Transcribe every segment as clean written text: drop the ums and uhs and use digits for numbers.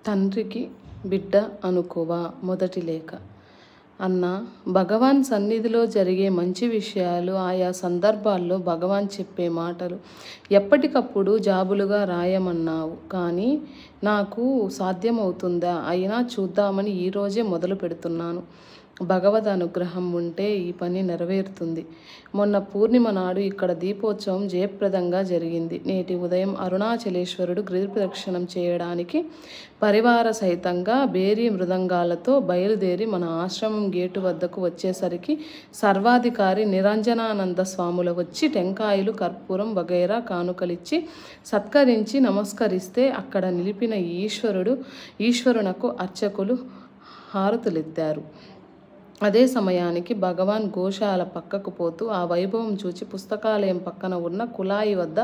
తండ్రికి బిడ్డ అనుకువ. మొదటి లేఖ. అన్న, భగవాన్ సన్నిధిలో జరిగే మంచి విషయాలు, ఆయా సందర్భాల్లో భగవాన్ చెప్పే మాటలు ఎప్పటికప్పుడు జాబులుగా రాయమన్నావు. కానీ నాకు సాధ్యమవుతుందా? అయినా చూద్దామని ఈరోజే మొదలు పెడుతున్నాను. భగవద్ అనుగ్రహం ఉంటే ఈ పని నెరవేరుతుంది. మొన్న పూర్ణిమ నాడు ఇక్కడ దీపోత్సవం జయప్రదంగా జరిగింది. నేటి ఉదయం అరుణాచలేశ్వరుడు గిరి ప్రదక్షిణం చేయడానికి పరివార సహితంగా బేరీ మృదంగాలతో బయలుదేరి మన ఆశ్రమం గేటు వద్దకు వచ్చేసరికి సర్వాధికారి నిరంజనానంద స్వాములు వచ్చి టెంకాయలు, కర్పూరం వగైరా కానుకలిచ్చి సత్కరించి నమస్కరిస్తే అక్కడ నిలిపిన ఈశ్వరునకు అర్చకులు హారతులెత్తారు. అదే సమయానికి భగవాన్ గోశాల పక్కకు పోతూ ఆ వైభవం చూచి పుస్తకాలయం పక్కన ఉన్న కుళాయి వద్ద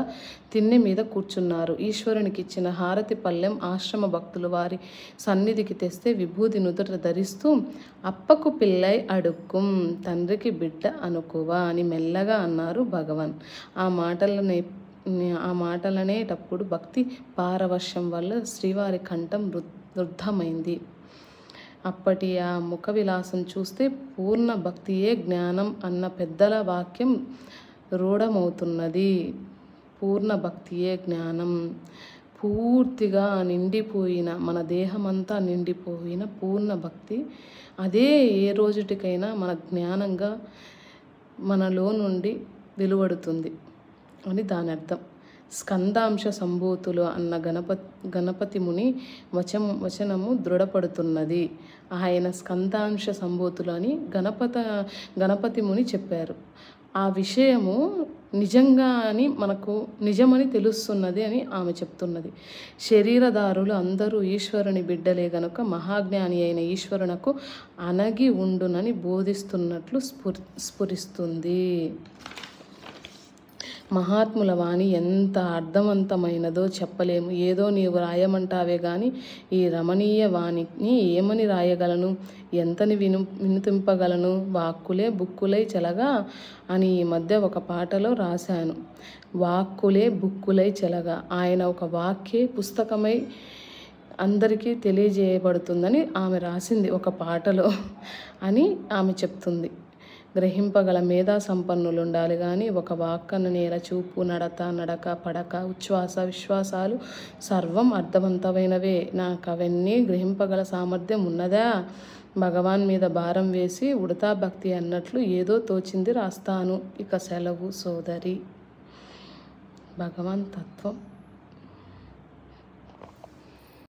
తిన్నె మీద కూర్చున్నారు. ఈశ్వరునికి ఇచ్చిన హారతి పళ్ళెం ఆశ్రమ భక్తులు వారి సన్నిధికి తెస్తే విభూది నుదుట ధరిస్తూ అప్పకు పిల్లై అడుక్కుం, తండ్రికి బిడ్డ అనుకువా అని మెల్లగా అన్నారు భగవాన్. ఆ మాటలనేటప్పుడు భక్తి పారవశ్యం వల్ల శ్రీవారి కంఠం రుద్ధమైంది. అప్పటి ఆ ముఖ విలాసం చూస్తే పూర్ణ భక్తియే జ్ఞానం అన్న పెద్దల వాక్యం రూఢమవుతున్నది. పూర్ణ భక్తియే జ్ఞానం. పూర్తిగా నిండిపోయిన, మన దేహమంతా నిండిపోయిన పూర్ణ భక్తి, అదే ఏ రోజుటికైనా మన జ్ఞానంగా మనలో నుండి వెలువడుతుంది అని దాని అర్థం. స్కందాంశ సంభూతులు అన్న గణపతి ముని వచనము దృఢపడుతున్నది. ఆయన స్కందాంశ సంభూతులు అని గణపతి ముని చెప్పారు. ఆ విషయము నిజమని తెలుస్తున్నది అని ఆమె చెప్తున్నది. శరీరధారులు అందరూ ఈశ్వరుని బిడ్డలే గనుక మహాజ్ఞాని అయిన ఈశ్వరునకు అణగి ఉండునని బోధిస్తున్నట్లు స్ఫురిస్తుంది. మహాత్ముల వాణి ఎంత అర్థవంతమైనదో చెప్పలేము. ఏదో నీవు రాయమంటావే గాని ఈ రమణీయ వాణిని ఏమని రాయగలను? ఎంతని వినిపింపగలను? వాక్కులే బుక్కులై చెలగా అని ఈ మధ్య ఒక పాటలో రాశాను. వాక్కులే బుక్కులై చెలగా. ఆయన ఒక వాక్యే పుస్తకమై అందరికీ తెలియజేయబడుతుందని ఆమె రాసింది ఒక పాటలో అని ఆమె చెప్తుంది. గ్రహింపగల మేధా సంపన్నులు ఉండాలి కానీ ఒక వాక్కను నేల చూపు, నడక, పడక, ఉచ్ఛ్వాస, విశ్వాసాలు సర్వం అర్థవంతమైనవే. నాకు అవన్నీ గ్రహింపగల సామర్థ్యం ఉన్నదా? భగవాన్ మీద భారం వేసి ఉడతా భక్తి అన్నట్లు ఏదో తోచింది రాస్తాను. ఇక సెలవు సోదరి. భగవాన్ తత్వం.